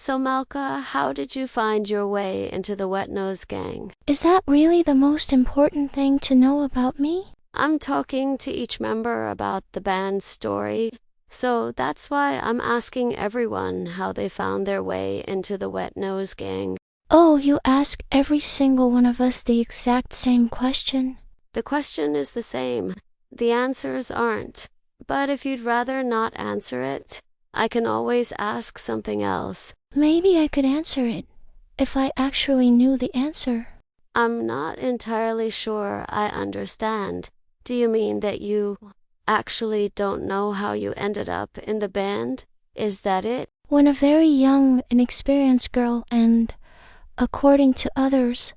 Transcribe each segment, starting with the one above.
So Malka, how did you find your way into the Wet Nose Gang? Is that really the most important thing to know about me? I'm talking to each member about the band's story, so that's why I'm asking everyone how they found their way into the Wet Nose Gang. Oh, you ask every single one of us the exact same question? The question is the same. The answers aren't. But if you'd rather not answer it, I can always ask something else. Maybe I could answer it, if I actually knew the answer. I'm not entirely sure I understand. Do you mean that you actually don't know how you ended up in the band? Is that it? When a very young, inexperienced girl and, according to others,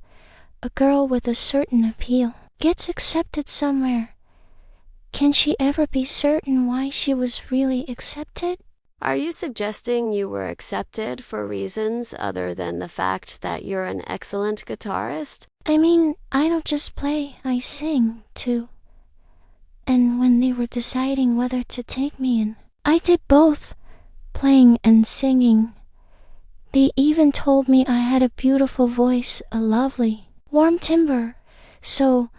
a girl with a certain appeal, gets accepted somewhere, can she ever be certain why she was really accepted? Are you suggesting you were accepted for reasons other than the fact that you're an excellent guitarist? I mean, I don't just play, I sing, too. And when they were deciding whether to take me in, I did both, playing and singing. They even told me I had a beautiful voice, a lovely, warm timbre, so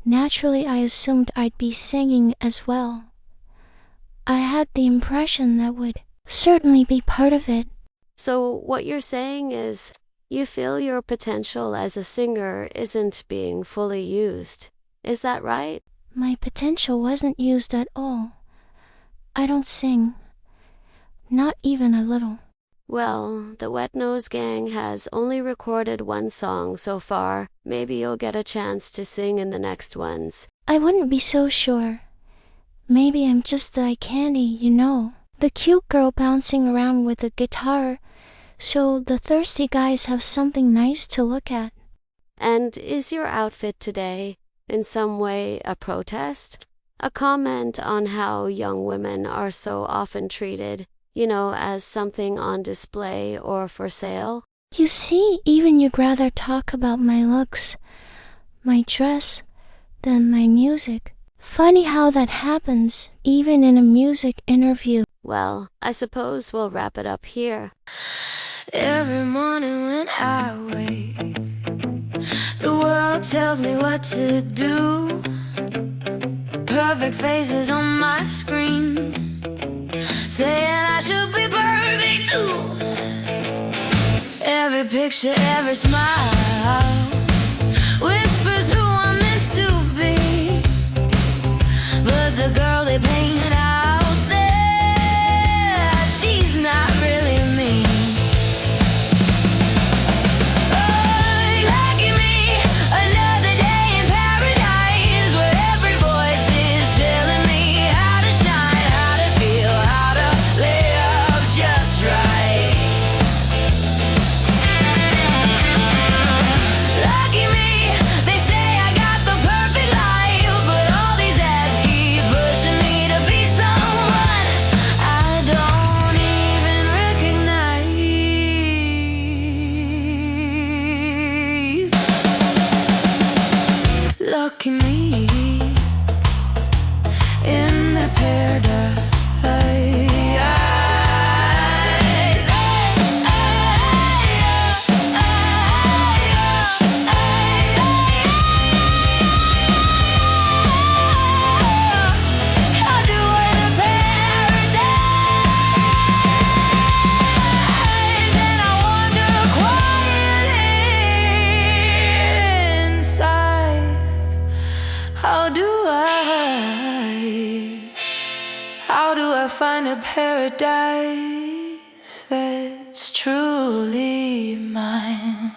naturally I assumed I'd be singing as well. I had the impression that would certainly be part of it. So what you're saying is, you feel your potential as a singer isn't being fully used. Is that right? My potential wasn't used at all. I don't sing. Not even a little. Well, the Wet Nose Gang has only recorded one song so far. Maybe you'll get a chance to sing in the next ones. I wouldn't be so sure. Maybe I'm just the eye candy, you know. The cute girl bouncing around with a guitar, so the thirsty guys have something nice to look at. And is your outfit today in some way a protest? A comment on how young women are so often treated, as something on display or for sale? You see, even you'd rather talk about my looks, my dress, than my music. Funny how that happens, even in a music interview. Well, I suppose we'll wrap it up here. Every morning when I wake, the world tells me what to do. Perfect faces on my screen, saying I should be perfect too. Every picture, every smile whispers who I'm meant to be. But the girl they painted out there, she's not really me. Oh, lucky me, another day in paradise, where every voice is telling me how to shine, how to feel, how to live just right. Lucky me, they say I got the perfect life, but all these ads keep pushing me to be someone I don't even recognize. Lucky me, in the paradise. How do I live paradise? And I wonder quietly inside, how do I find a paradise that's truly mine?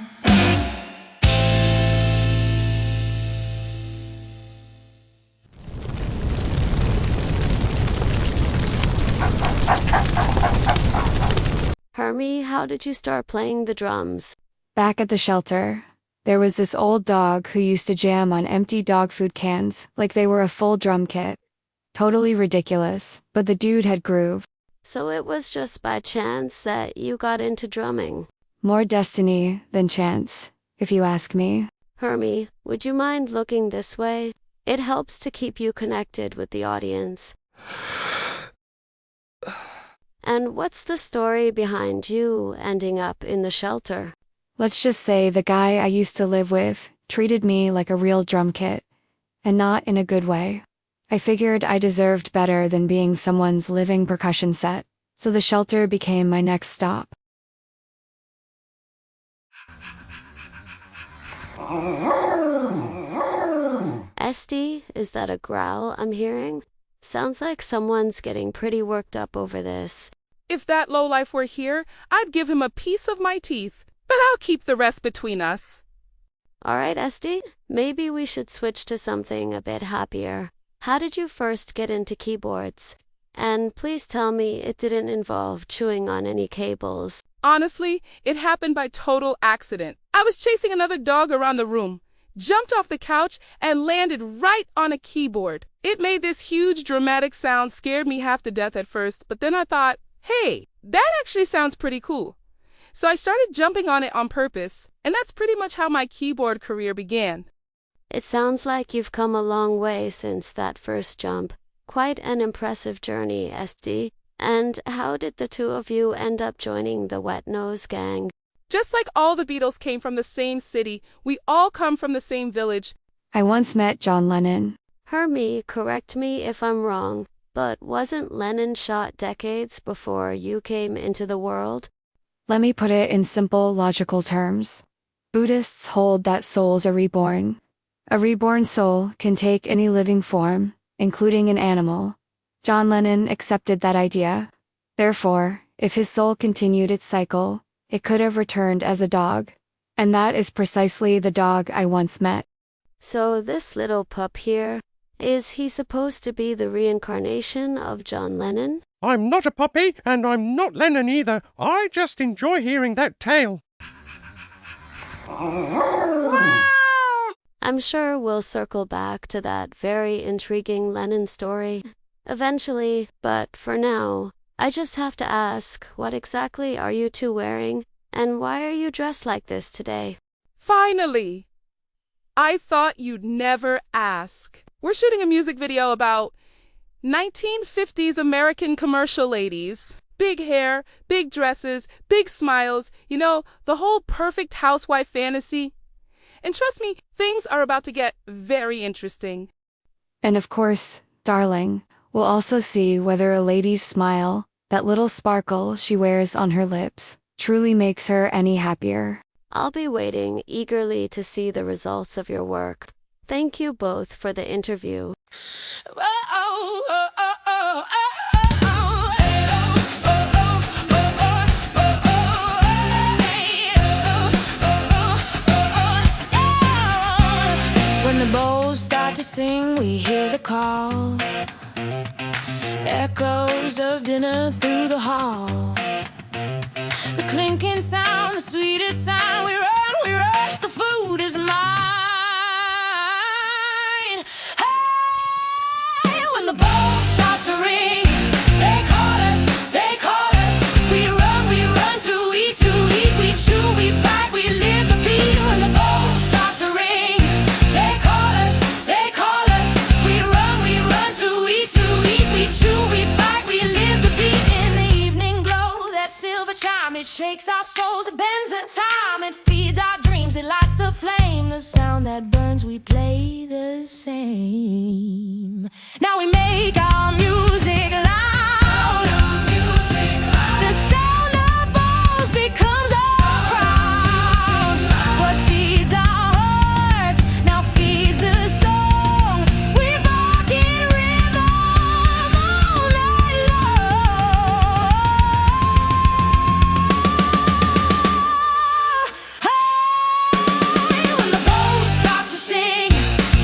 Hermie, how did you start playing the drums? Back at the shelter, there was this old dog who used to jam on empty dog food cans like they were a full drum kit. Totally ridiculous, but the dude had groove. So it was just by chance that you got into drumming. More destiny than chance, if you ask me. Hermie, would you mind looking this way? It helps to keep you connected with the audience. And what's the story behind you ending up in the shelter? Let's just say the guy I used to live with treated me like a real drum kit, and not in a good way. I figured I deserved better than being someone's living percussion set, so the shelter became my next stop. Esty, is that a growl I'm hearing? Sounds like someone's getting pretty worked up over this. If that lowlife were here, I'd give him a piece of my teeth, but I'll keep the rest between us. All right, Esty, maybe we should switch to something a bit happier. How did you first get into keyboards? And please tell me it didn't involve chewing on any cables. Honestly, it happened by total accident. I was chasing another dog around the room, jumped off the couch, and landed right on a keyboard. It made this huge dramatic sound, scared me half to death at first, but then I thought, hey, that actually sounds pretty cool. So I started jumping on it on purpose, and that's pretty much how my keyboard career began. It sounds like you've come a long way since that first jump. Quite an impressive journey, Esty. And how did the two of you end up joining the Wet Nose Gang? Just like all the Beatles came from the same city, we all come from the same village. I once met John Lennon. Hermie, correct me if I'm wrong, but wasn't Lennon shot decades before you came into the world? Let me put it in simple, logical terms. Buddhists hold that souls are reborn. A reborn soul can take any living form, including an animal. John Lennon accepted that idea. Therefore, if his soul continued its cycle, it could have returned as a dog. And that is precisely the dog I once met. So this little pup here, is he supposed to be the reincarnation of John Lennon? I'm not a puppy, and I'm not Lennon either. I just enjoy hearing that tale. I'm sure we'll circle back to that very intriguing Lennon story eventually, but for now, I just have to ask, what exactly are you two wearing, and why are you dressed like this today? Finally! I thought you'd never ask. We're shooting a music video about 1950s American commercial ladies. Big hair, big dresses, big smiles, the whole perfect housewife fantasy. And trust me, things are about to get very interesting. And of course, darling, we'll also see whether a lady's smile, that little sparkle she wears on her lips, truly makes her any happier. I'll be waiting eagerly to see the results of your work. Thank you both for the interview. When the bowls start to sing, we hear the call. Echoes of dinner through the hall. The clinking sound, the sweetest sound. We run, we rush, the food is mine. Hey, when the bowls start to ring, they call us, they call us. We run to eat, we chew, we bite, we live the beat. When the bowls start to ring, they call us, they call us. We run to eat, we chew, we bite, we live the beat. In the evening glow, that silver chime, it shakes our souls, it bends the time, it feeds our dreams, it lights the flame. The sound that burns, we play the same. Now we make our music loud. The sound of bowls becomes our crown. What feeds our hearts now feeds the song. We rock in rhythm all night long. Hey, when the bowls start to sing,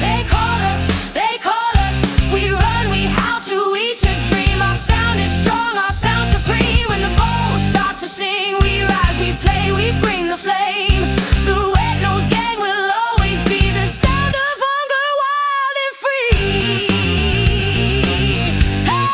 they call us, they call us. We run, we howl to eat, to dream. Our sound is strong, our sound supreme. When the bowls start to sing, we rise, we play, we bring the flame. The Wet Nose Gang will always be the sound of hunger, wild and free. Hey,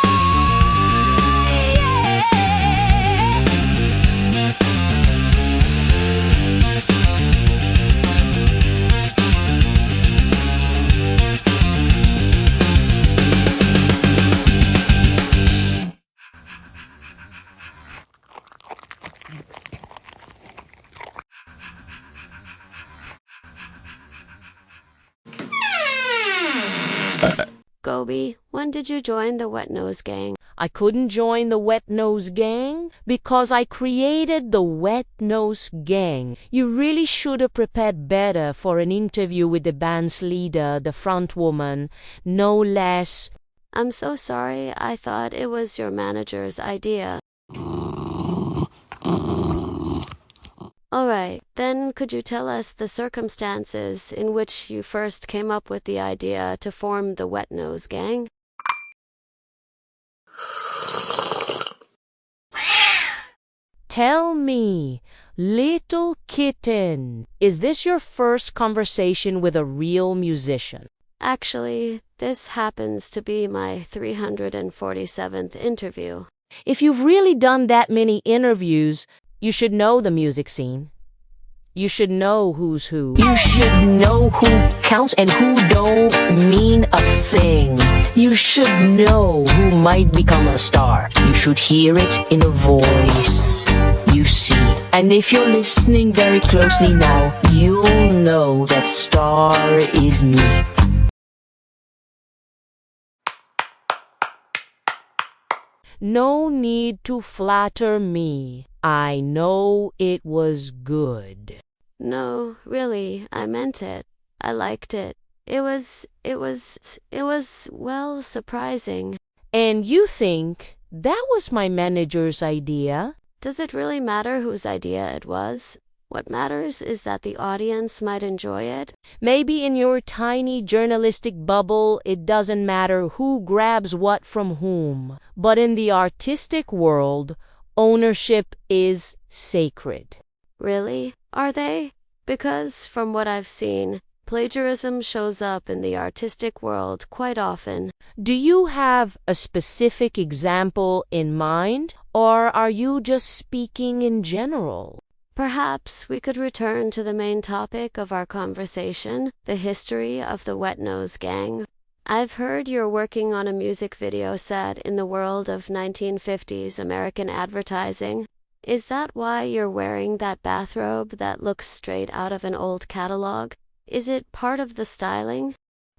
Gobi, when did you join the Wet Nose Gang? I couldn't join the Wet Nose Gang because I created the Wet Nose Gang. You really should have prepared better for an interview with the band's leader, the front woman, no less. I'm so sorry. I thought it was your manager's idea. All right, then could you tell us the circumstances in which you first came up with the idea to form the Wet Nose Gang? Tell me, little kitten, is this your first conversation with a real musician? Actually, this happens to be my 347th interview. If you've really done that many interviews, you should know the music scene. You should know who's who. You should know who counts and who don't mean a thing. You should know who might become a star. You should hear it in a voice you see. And if you're listening very closely now, you'll know that star is me. No need to flatter me. I know it was good. No, really, I meant it. I liked it. It was, well, surprising. And you think that was my manager's idea? Does it really matter whose idea it was? What matters is that the audience might enjoy it. Maybe in your tiny journalistic bubble, it doesn't matter who grabs what from whom. But in the artistic world, ownership is sacred. Really? Are they? Because from what I've seen, plagiarism shows up in the artistic world quite often. Do you have a specific example in mind, or are you just speaking in general? Perhaps we could return to the main topic of our conversation, the history of the Wet Nose Gang. I've heard you're working on a music video set in the world of 1950s American advertising. Is that why you're wearing that bathrobe that looks straight out of an old catalog? Is it part of the styling?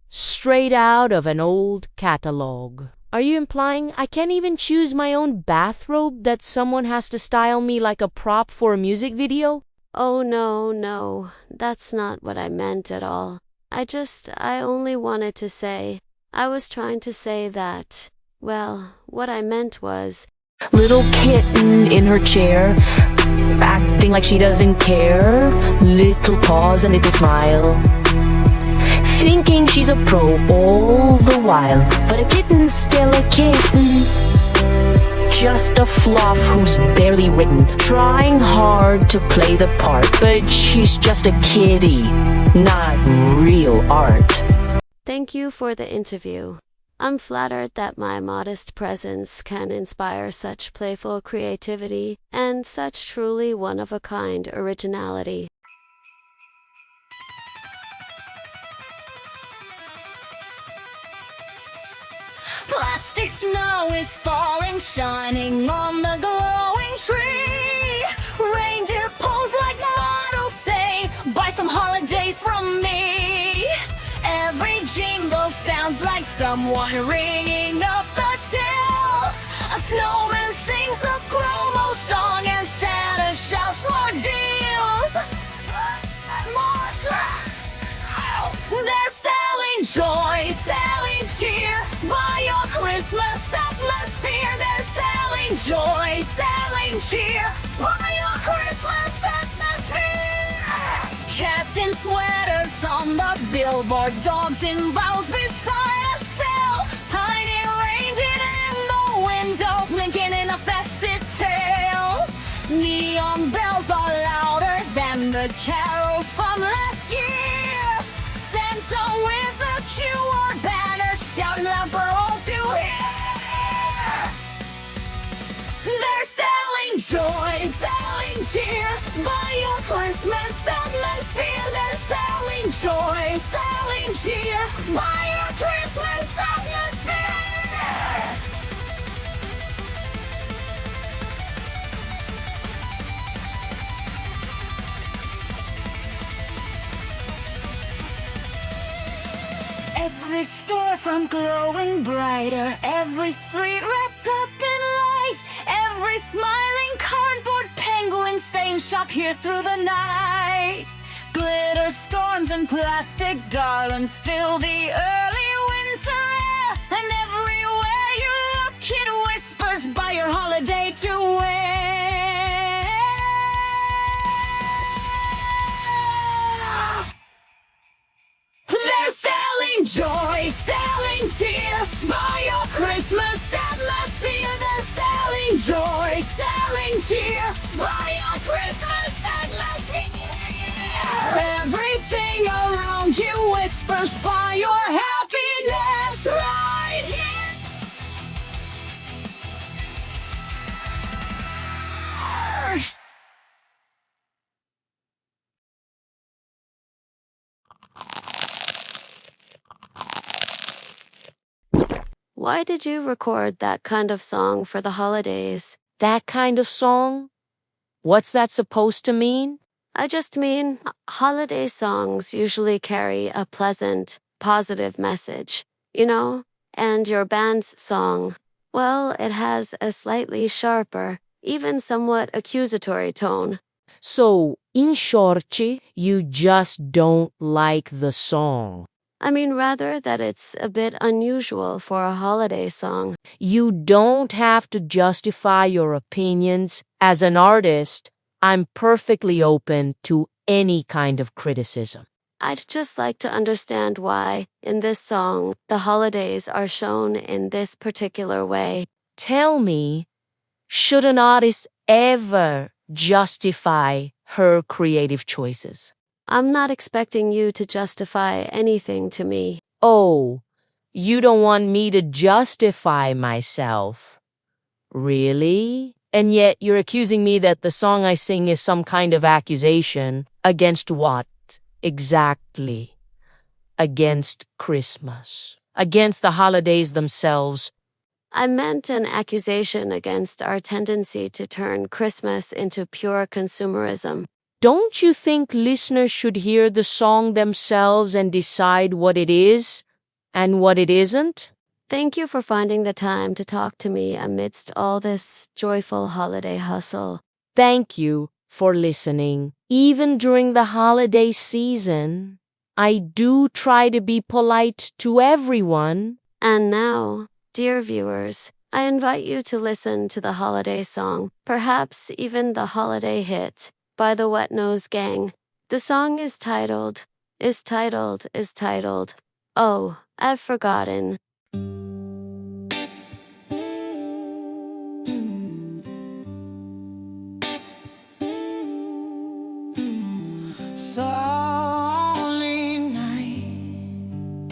Straight out of an old catalog. Are you implying I can't even choose my own bathrobe, that someone has to style me like a prop for a music video? Oh, no, that's not what I meant at all. I only wanted to say, I was trying to say that, well, what I meant was, little kitten in her chair, acting like she doesn't care, little pause and little smile, thinking she's a pro all the while, but a kitten's still a kitten, just a fluff who's barely written, trying hard to play the part, but she's just a kitty, not real art. Thank you for the interview. I'm flattered that my modest presence can inspire such playful creativity and such truly one-of-a-kind originality. Plastic snow is falling, shining on the glowing tree. Reindeer pose like models say, buy some holiday from me. Every jingle sounds like someone ringing up the till. A snowman sings the promo song and Santa shouts more deals. They're selling joy, selling cheer, buy your Christmas atmosphere. They're selling joy, selling cheer, buy your Christmas atmosphere. Cats in sweaters on the billboard, dogs in bows beside a cell, tiny reindeer in the window, blinking in a festive tale. Neon bells are louder than the carols from last year. Santa with a QR banner, shouting loud for all to hear. They're selling joy, selling cheer, buy your Christmas atmosphere. They're selling joy, selling cheer, buy your Christmas atmosphere. Every storefront glowing brighter, every street wrapped up in light, every smiling cardboard penguin saying shop here through the night. Glitter storms and plastic garlands fill the early winter air, and everywhere you look it whispers buy your holiday to wear. They're selling joy, selling cheer, buy your Christmas atmosphere. They're selling joy, selling cheer, buy your Christmas atmosphere. Everything around you whispers buy your happiness right here. Why did you record that kind of song for the holidays? That kind of song? What's that supposed to mean? I just mean, holiday songs usually carry a pleasant, positive message, you know? And your band's song, well, it has a slightly sharper, even somewhat accusatory tone. So, in short, you just don't like the song. I mean, rather that it's a bit unusual for a holiday song. You don't have to justify your opinions. As an artist, I'm perfectly open to any kind of criticism. I'd just like to understand why, in this song, the holidays are shown in this particular way. Tell me, should an artist ever justify her creative choices? I'm not expecting you to justify anything to me. Oh, you don't want me to justify myself. Really? And yet you're accusing me that the song I sing is some kind of accusation. Against what, exactly? Against Christmas. Against the holidays themselves. I meant an accusation against our tendency to turn Christmas into pure consumerism. Don't you think listeners should hear the song themselves and decide what it is and what it isn't? Thank you for finding the time to talk to me amidst all this joyful holiday hustle. Thank you for listening. Even during the holiday season, I do try to be polite to everyone. And now, dear viewers, I invite you to listen to the holiday song, perhaps even the holiday hit, by the Wet Nose Gang. The song is titled, oh, I've forgotten. Lonely night,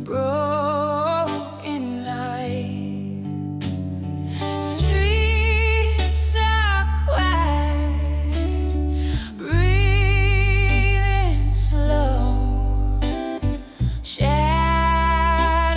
broken light, streets are quiet, breathing slow, shadows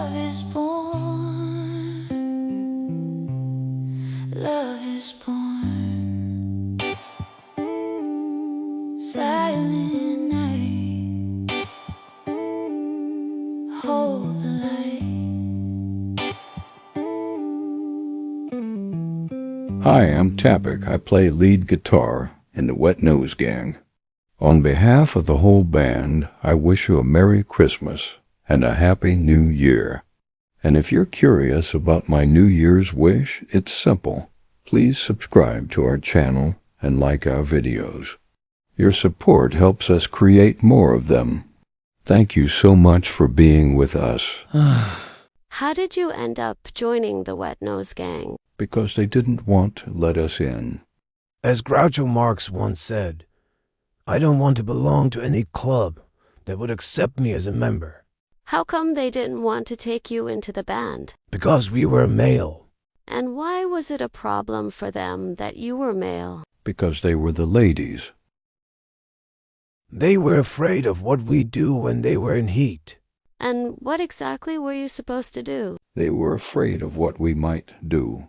Love is born. Love is born. Silent night. Hold the light. Hi, I'm Tapik. I play lead guitar in the Wet Nose Gang. On behalf of the whole band, I wish you a Merry Christmas and a Happy New Year. And if you're curious about my New Year's wish, it's simple. Please subscribe to our channel and like our videos. Your support helps us create more of them. Thank you so much for being with us. How did you end up joining the Wet Nose Gang? Because they didn't want to let us in. As Groucho Marx once said, I don't want to belong to any club that would accept me as a member. How come they didn't want to take you into the band? Because we were male. And why was it a problem for them that you were male? Because they were the ladies. They were afraid of what we do when they were in heat. And what exactly were you supposed to do? They were afraid of what we might do.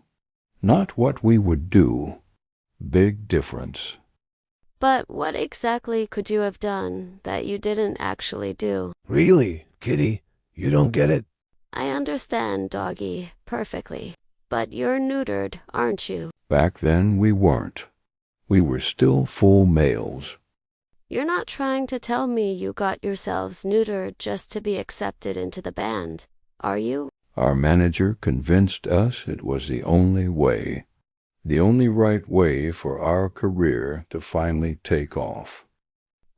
Not what we would do. Big difference. But what exactly could you have done that you didn't actually do? Really, Kitty, you don't get it? I understand, doggy, perfectly. But you're neutered, aren't you? Back then we weren't. We were still full males. You're not trying to tell me you got yourselves neutered just to be accepted into the band, are you? Our manager convinced us it was the only way. The only right way for our career to finally take off.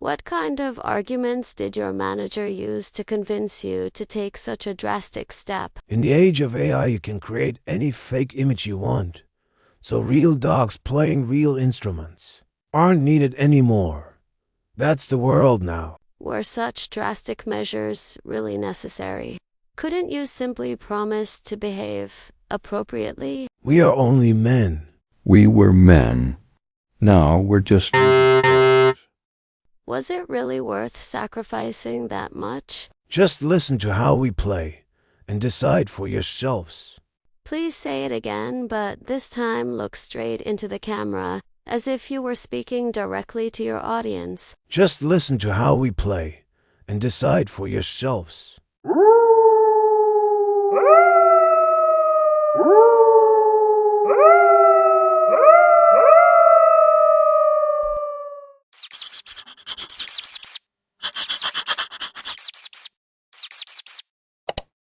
What kind of arguments did your manager use to convince you to take such a drastic step? In the age of AI, you can create any fake image you want. So real dogs playing real instruments aren't needed anymore. That's the world now. Were such drastic measures really necessary? Couldn't you simply promise to behave appropriately? We are only men. We were men. Now we're just... Was it really worth sacrificing that much? Just listen to how we play and decide for yourselves. Please say it again, but this time look straight into the camera, as if you were speaking directly to your audience. Just listen to how we play and decide for yourselves.